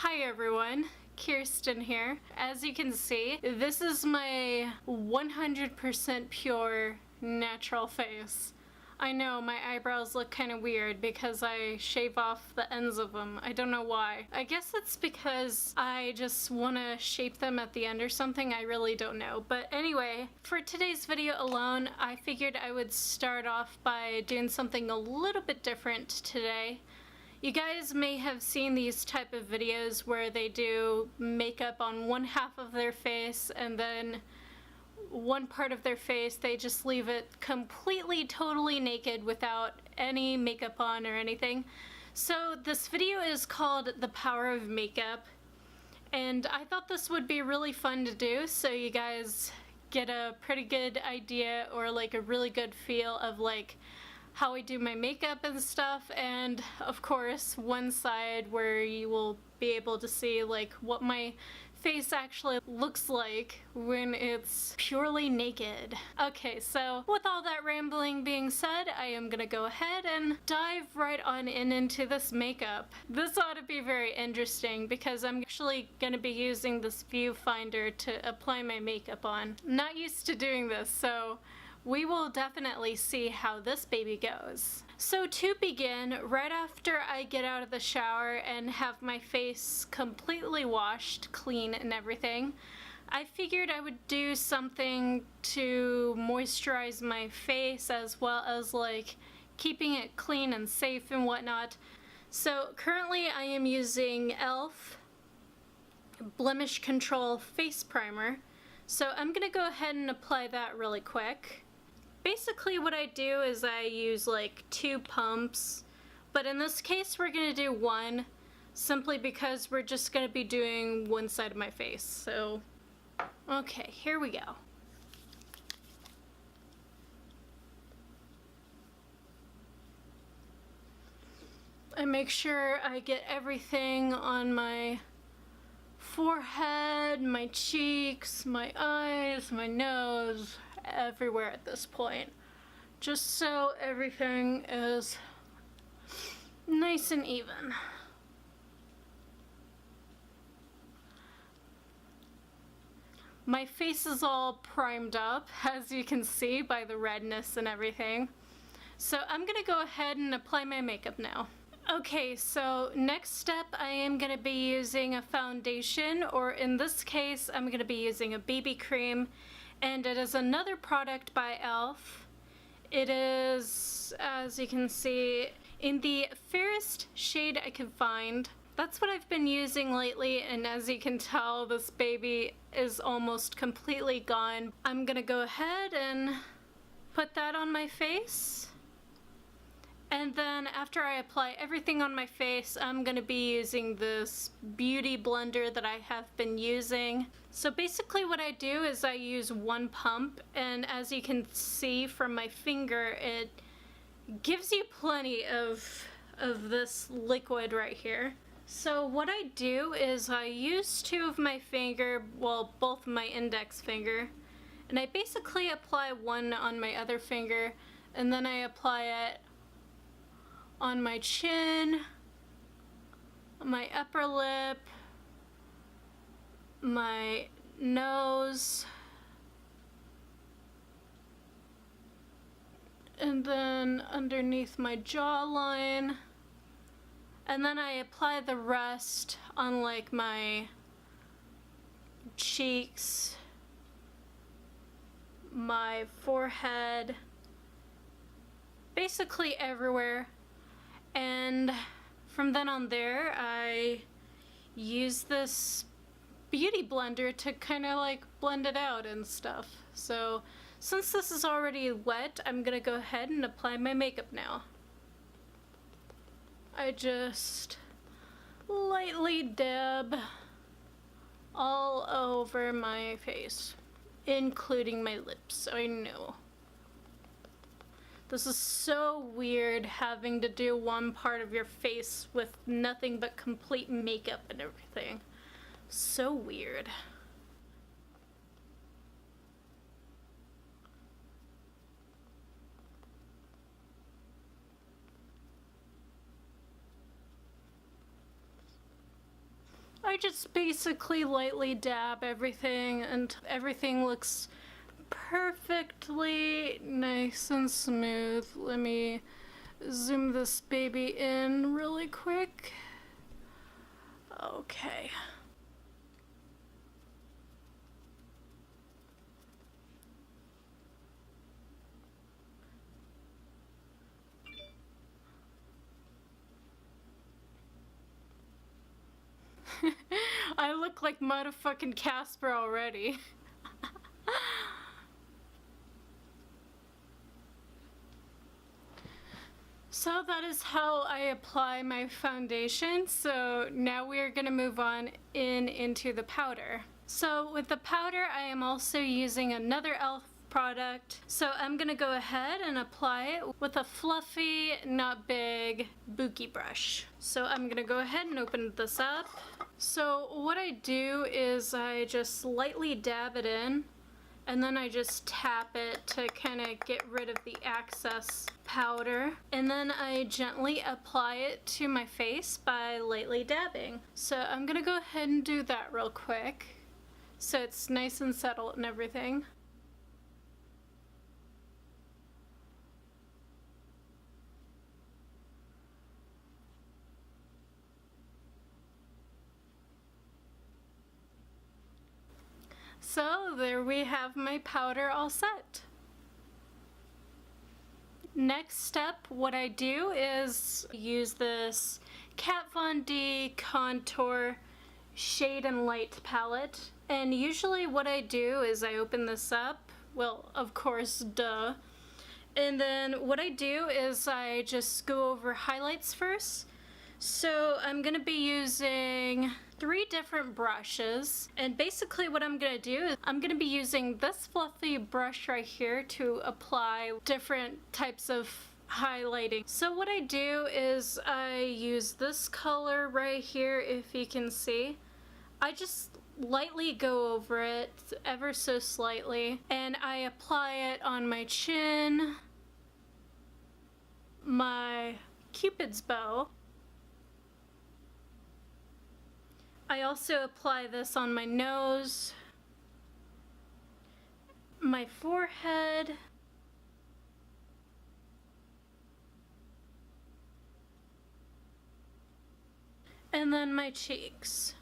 Hi everyone, Kirsten here. As you can see, this is my 100% pure natural face. I know my eyebrows look kind of weird because I shave off the ends of them. I don't know why. I guess it's because I just want to shape them at the end or something. I really don't know. But anyway, for today's video alone, I figured I would start off by doing something a little bit different today. You guys may have seen these type of videos where they do makeup on one half of their face and then one part of their face they just leave it completely totally naked without any makeup on or anything. So this video is called The Power of Makeup, and I thought this would be really fun to do so you guys get a pretty good idea or like a really good feel of like how I do my makeup and stuff, and of course one side where you will be able to see like what my face actually looks like when it's purely naked. Okay, so with all that rambling being said, I am gonna go ahead and dive right on into this makeup. This ought to be very interesting because I'm actually gonna be using this viewfinder to apply my makeup on. I'm not used to doing this, so we will definitely see how this baby goes. So to begin, right after I get out of the shower and have my face completely washed, clean and everything, I figured I would do something to moisturize my face as well as like keeping it clean and safe and whatnot. So currently I am using e.l.f. Blemish Control Face Primer. So I'm gonna go ahead and apply that really quick. Basically what I do is I use like 2 pumps, but in this case we're gonna do 1 simply because we're just gonna be doing one side of my face. So, okay, here we go. I make sure I get everything on my forehead, my cheeks, my eyes, my nose, everywhere at this point, just so everything is nice and even. My face is all primed up, as you can see by the redness and everything. So I'm gonna go ahead and apply my makeup now. Okay, so next step I am going to be using a foundation, or in this case I'm going to be using a BB cream, and it is another product by e.l.f. It is, as you can see, in the fairest shade I could find. That's what I've been using lately, and as you can tell, this baby is almost completely gone. I'm going to go ahead and put that on my face. And then after I apply everything on my face, I'm going to be using this beauty blender that I have been using. So basically what I do is I use 1 pump, and as you can see from my finger, it gives you plenty of this liquid right here. So what I do is I use 2 of my finger, well, both of my index finger, and I basically apply 1 on my other finger, and then I apply it on my chin, my upper lip, my nose, and then underneath my jawline, and then I apply the rest on like my cheeks, my forehead, basically everywhere. And from then on there, I use this beauty blender to kind of like blend it out and stuff. So since this is already wet, I'm gonna go ahead and apply my makeup now. I just lightly dab all over my face, including my lips. I know. This is so weird having to do one part of your face with nothing but complete makeup and everything. So weird. I just basically lightly dab everything and everything looks perfectly nice and smooth. Let me zoom this baby in really quick. Okay. I look like motherfucking Casper already. So that is how I apply my foundation. So now we are going to move on into the powder. So with the powder, I am also using another e.l.f. product. So I'm going to go ahead and apply it with a fluffy, not big, bookie brush. So I'm going to go ahead and open this up. So what I do is I just lightly dab it in, and then I just tap it to kind of get rid of the excess powder. And then I gently apply it to my face by lightly dabbing. So I'm gonna go ahead and do that real quick so it's nice and settled and everything. So there we have my powder all set. Next step, what I do is use this Kat Von D Contour Shade and Light palette. And usually what I do is I open this up, well, of course, duh. And then what I do is I just go over highlights first. So I'm gonna be using 3 different brushes, and basically what I'm gonna do is I'm gonna be using this fluffy brush right here to apply different types of highlighting. So what I do is I use this color right here, if you can see. I just lightly go over it ever so slightly, and I apply it on my chin, my Cupid's bow. I also apply this on my nose, my forehead, and then my cheeks.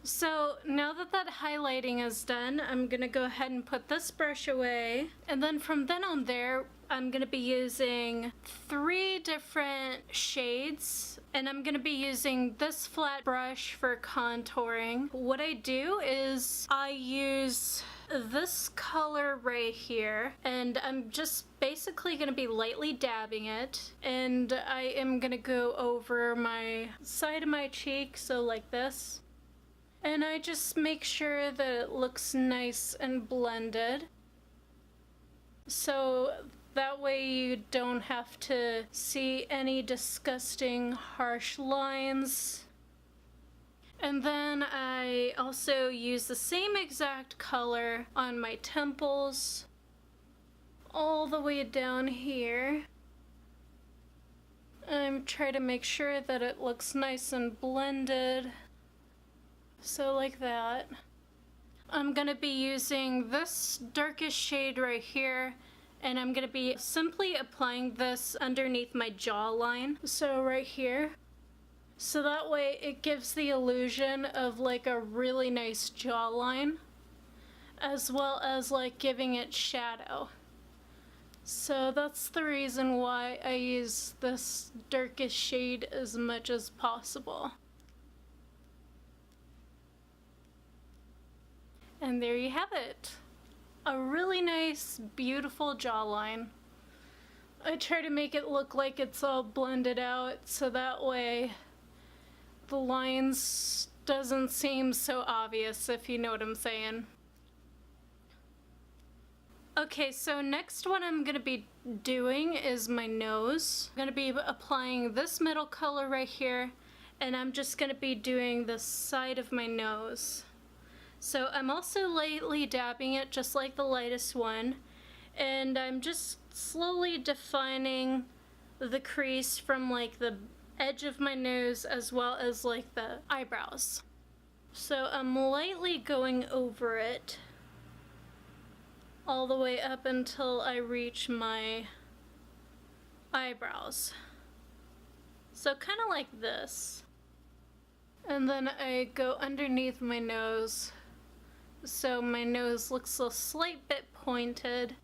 So now that that highlighting is done, I'm gonna go ahead and put this brush away. And then from then on there, I'm gonna be using 3 different shades. And I'm gonna be using this flat brush for contouring. What I do is I use this color right here, and I'm just basically gonna be lightly dabbing it. And I am gonna go over my side of my cheek, so like this. And I just make sure that it looks nice and blended. So that way you don't have to see any disgusting harsh lines. And then I also use the same exact color on my temples, all the way down here. I'm trying to make sure that it looks nice and blended. So like that. I'm gonna be using this darkest shade right here, and I'm gonna be simply applying this underneath my jawline. So right here. So that way it gives the illusion of like a really nice jawline, as well as like giving it shadow. So that's the reason why I use this darkest shade as much as possible. And there you have it. A really nice, beautiful jawline. I try to make it look like it's all blended out so that way the lines doesn't seem so obvious, if you know what I'm saying. Okay, so next what I'm gonna be doing is my nose. I'm gonna be applying this middle color right here, and I'm just gonna be doing the side of my nose. So I'm also lightly dabbing it just like the lightest one, and I'm just slowly defining the crease from like the edge of my nose as well as like the eyebrows. So I'm lightly going over it all the way up until I reach my eyebrows. So kind of like this. And then I go underneath my nose, so my nose looks a slight bit pointed.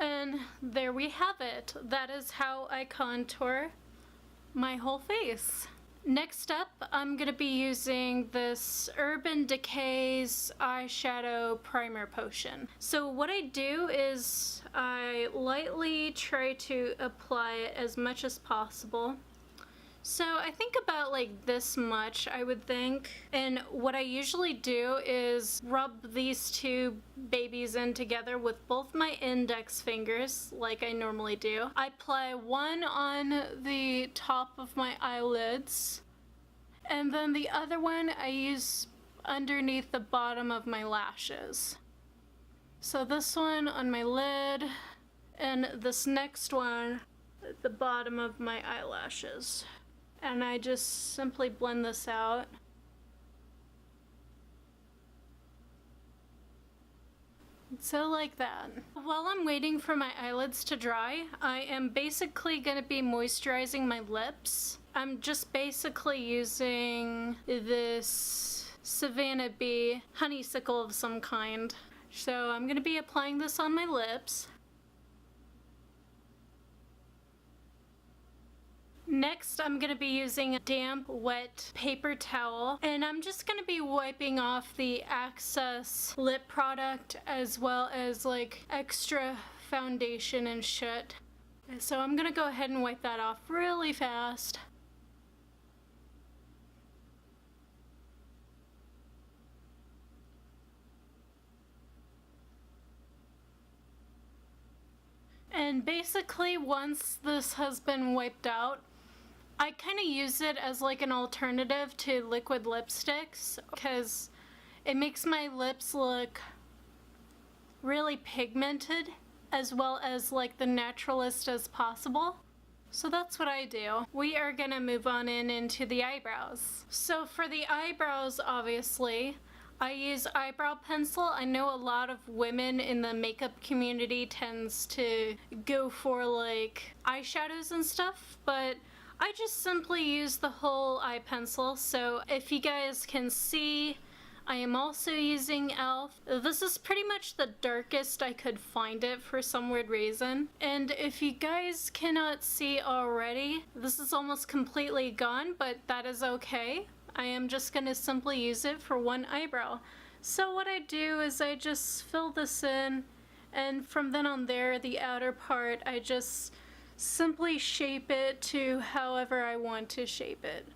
And there we have it. That is how I contour my whole face. Next up, I'm going to be using this Urban Decay's eyeshadow primer potion. So what I do is I lightly try to apply it as much as possible. So I think about like this much, I would think. And what I usually do is rub these two babies in together with both my index fingers, like I normally do. I apply one on the top of my eyelids, and then the other one I use underneath the bottom of my lashes. So this one on my lid, and this next one at the bottom of my eyelashes. And I just simply blend this out. So like that. While I'm waiting for my eyelids to dry, I am basically going to be moisturizing my lips. I'm just basically using this Savannah Bee honeysuckle of some kind. So I'm going to be applying this on my lips. Next, I'm going to be using a damp, wet paper towel, and I'm just going to be wiping off the excess lip product as well as like extra foundation and shit. So I'm going to go ahead and wipe that off really fast. And basically, once this has been wiped out, I kind of use it as like an alternative to liquid lipsticks because it makes my lips look really pigmented as well as like the naturalist as possible. So that's what I do. We are gonna move on into the eyebrows. So for the eyebrows, obviously, I use eyebrow pencil. I know a lot of women in the makeup community tends to go for like eyeshadows and stuff, but I just simply use the whole eye pencil. So if you guys can see, I am also using e.l.f. This is pretty much the darkest I could find it for some weird reason. And if you guys cannot see already, this is almost completely gone, but that is okay. I am just going to simply use it for one eyebrow. So what I do is I just fill this in, and from then on there, the outer part, I just simply shape it to however I want to shape it.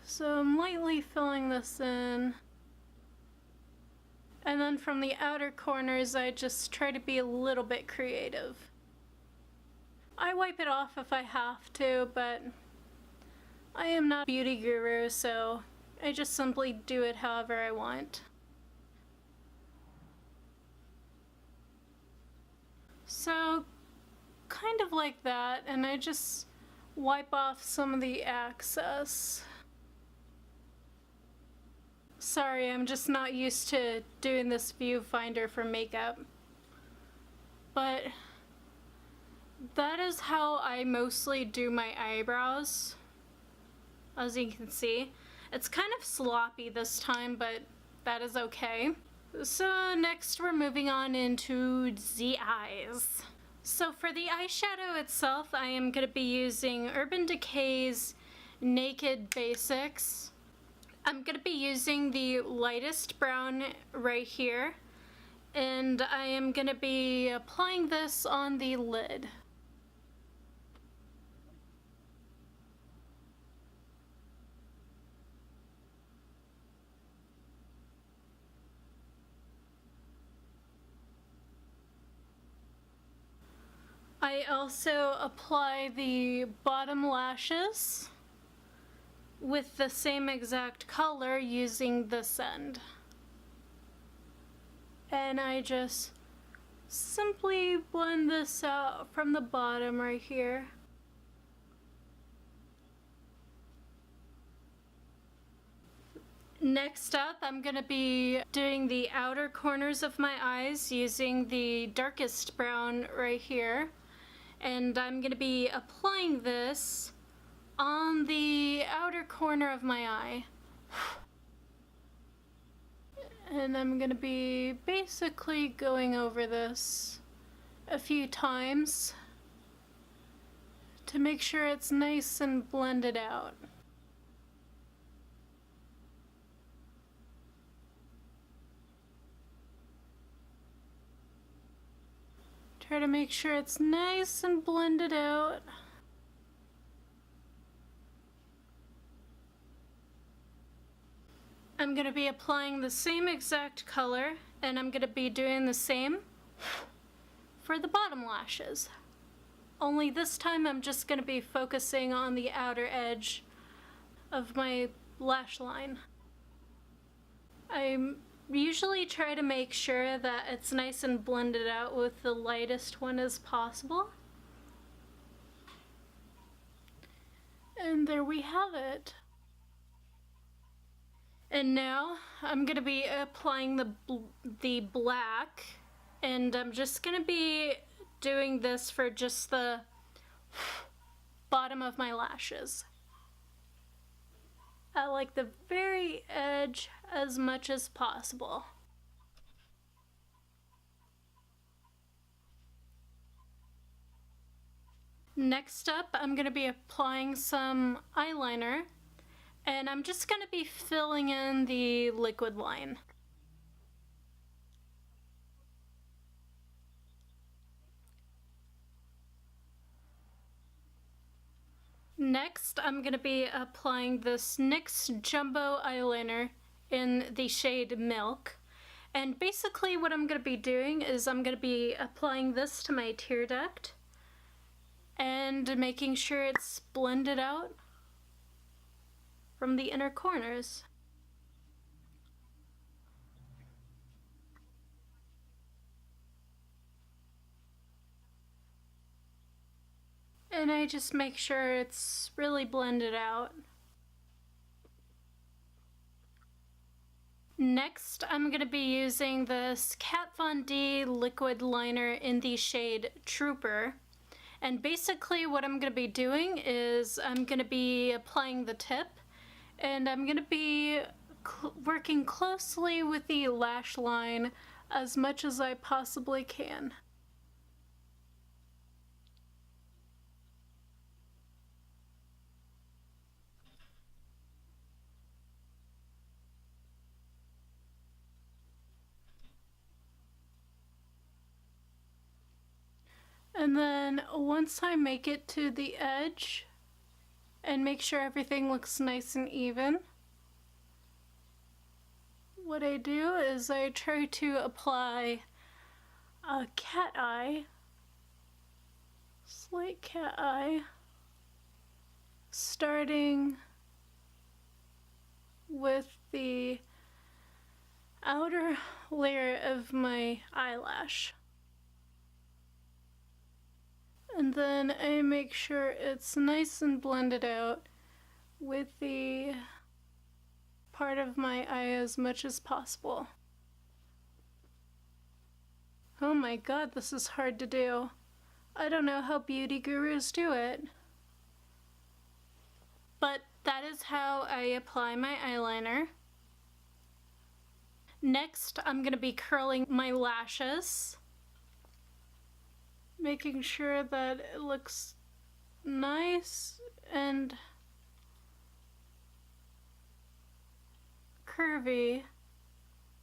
So I'm lightly filling this in. And then from the outer corners, I just try to be a little bit creative. I wipe it off if I have to, but I am not a beauty guru, so I just simply do it however I want. So kind of like that, and I just wipe off some of the excess. Sorry, I'm just not used to doing this viewfinder for makeup. But that is how I mostly do my eyebrows. As you can see, it's kind of sloppy this time, but that is okay. So next we're moving on into the eyes. So for the eyeshadow itself, I am going to be using Urban Decay's Naked Basics. I'm going to be using the lightest brown right here, and I am going to be applying this on the lid. I also apply the bottom lashes with the same exact color using this end. And I just simply blend this out from the bottom right here. Next up, I'm going to be doing the outer corners of my eyes using the darkest brown right here. And I'm going to be applying this on the outer corner of my eye. And I'm going to be basically going over this a few times to make sure it's nice and blended out. Try to make sure it's nice and blended out. I'm going to be applying the same exact color, and I'm going to be doing the same for the bottom lashes. Only this time I'm just going to be focusing on the outer edge of my lash line. I usually try to make sure that it's nice and blended out with the lightest one as possible. And there we have it. And now I'm going to be applying the black, and I'm just going to be doing this for just the bottom of my lashes. At like the very edge as much as possible. Next up, I'm going to be applying some eyeliner. And I'm just going to be filling in the liquid line. Next, I'm going to be applying this NYX Jumbo eyeliner in the shade Milk. And basically what I'm going to be doing is I'm going to be applying this to my tear duct and making sure it's blended out from the inner corners. And I just make sure it's really blended out. Next, I'm going to be using this Kat Von D liquid liner in the shade Trooper. And basically what I'm going to be doing is I'm going to be applying the tip, and I'm going to be working closely with the lash line as much as I possibly can. And then once I make it to the edge and make sure everything looks nice and even, what I do is I try to apply a cat eye, slight cat eye, starting with the outer layer of my eyelash. And then I make sure it's nice and blended out with the part of my eye as much as possible. Oh my god, this is hard to do. I don't know how beauty gurus do it. But that is how I apply my eyeliner. Next, I'm going to be curling my lashes, making sure that it looks nice and curvy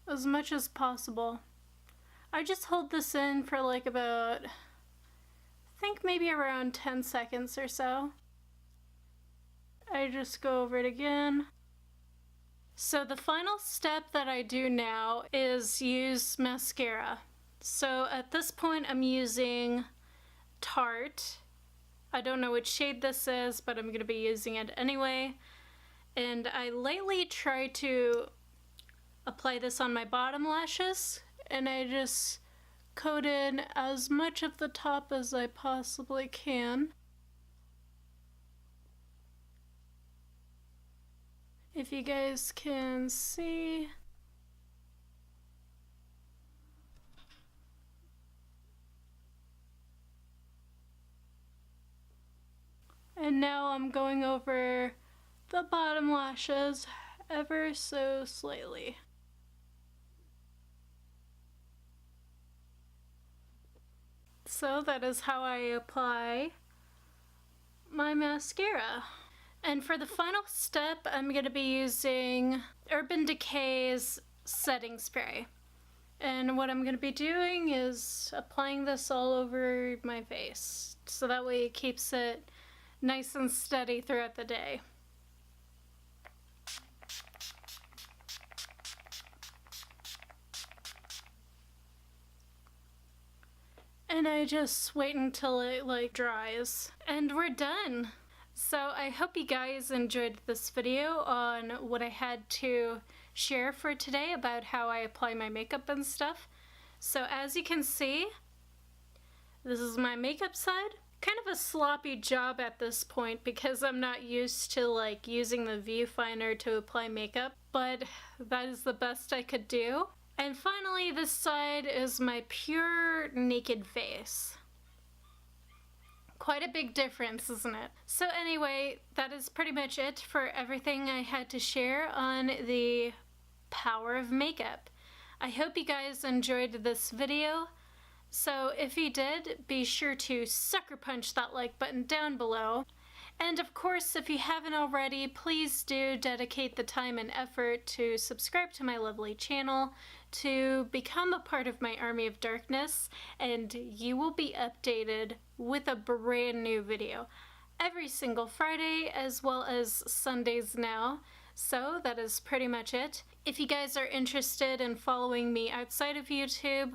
as much as possible. I just hold this in for like about, I think maybe around 10 seconds or so. I just go over it again. So the final step that I do now is use mascara. So at this point I'm using Tarte. I don't know which shade this is, but I'm going to be using it anyway. And I lightly try to apply this on my bottom lashes, and I just coat in as much of the top as I possibly can. If you guys can see. And now I'm going over the bottom lashes ever so slightly. So that is how I apply my mascara. And for the final step, I'm going to be using Urban Decay's setting spray. And what I'm going to be doing is applying this all over my face, so that way it keeps it nice and steady throughout the day. And I just wait until it dries. And we're done! So I hope you guys enjoyed this video on what I had to share for today about how I apply my makeup and stuff. So as you can see, this is my makeup side. Kind of a sloppy job at this point because I'm not used to using the viewfinder to apply makeup, but that is the best I could do. And finally, this side is my pure naked face. Quite a big difference, isn't it? So anyway, that is pretty much it for everything I had to share on the power of makeup. I hope you guys enjoyed this video. So if you did, be sure to sucker punch that like button down below. And of course, if you haven't already, please do dedicate the time and effort to subscribe to my lovely channel, to become a part of my army of darkness, and you will be updated with a brand new video every single Friday as well as Sundays now. So that is pretty much it. If you guys are interested in following me outside of YouTube,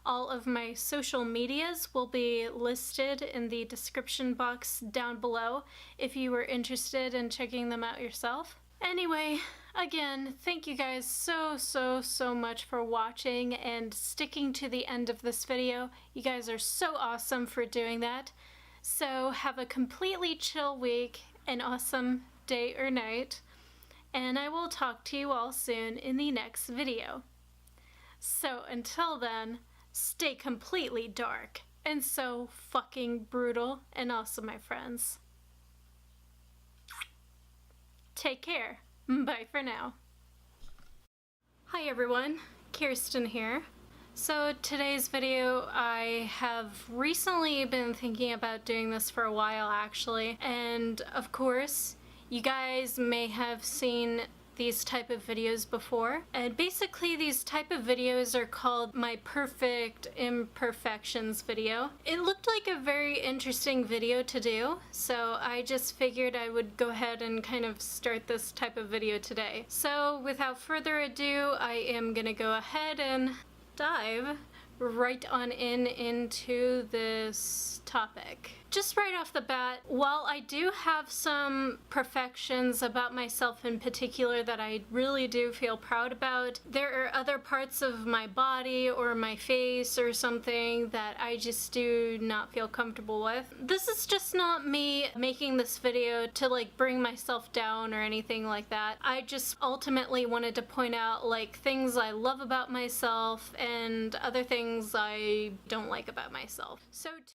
all of my social medias will be listed in the description box down below if you were interested in checking them out yourself. Anyway, again, thank you guys so much for watching and sticking to the end of this video. You guys are so awesome for doing that. So have a completely chill week, an awesome day or night, and I will talk to you all soon in the next video. So until then, stay completely dark and so fucking brutal and awesome, my friends. Take care. Bye for now. Hi everyone, Kirsten here. So today's video, I have recently been thinking about doing this for a while actually, and of course you guys may have seen these type of videos before, and basically these type of videos are called my perfect imperfections video. It looked like a very interesting video to do, so I just figured I would go ahead and kind of start this type of video today. So without further ado, I am gonna go ahead and dive right on into this topic. Just right off the bat, while I do have some perfections about myself in particular that I really do feel proud about, there are other parts of my body or my face or something that I just do not feel comfortable with. This is just not me making this video to bring myself down or anything like that. I just ultimately wanted to point out things I love about myself and other things I don't like about myself. So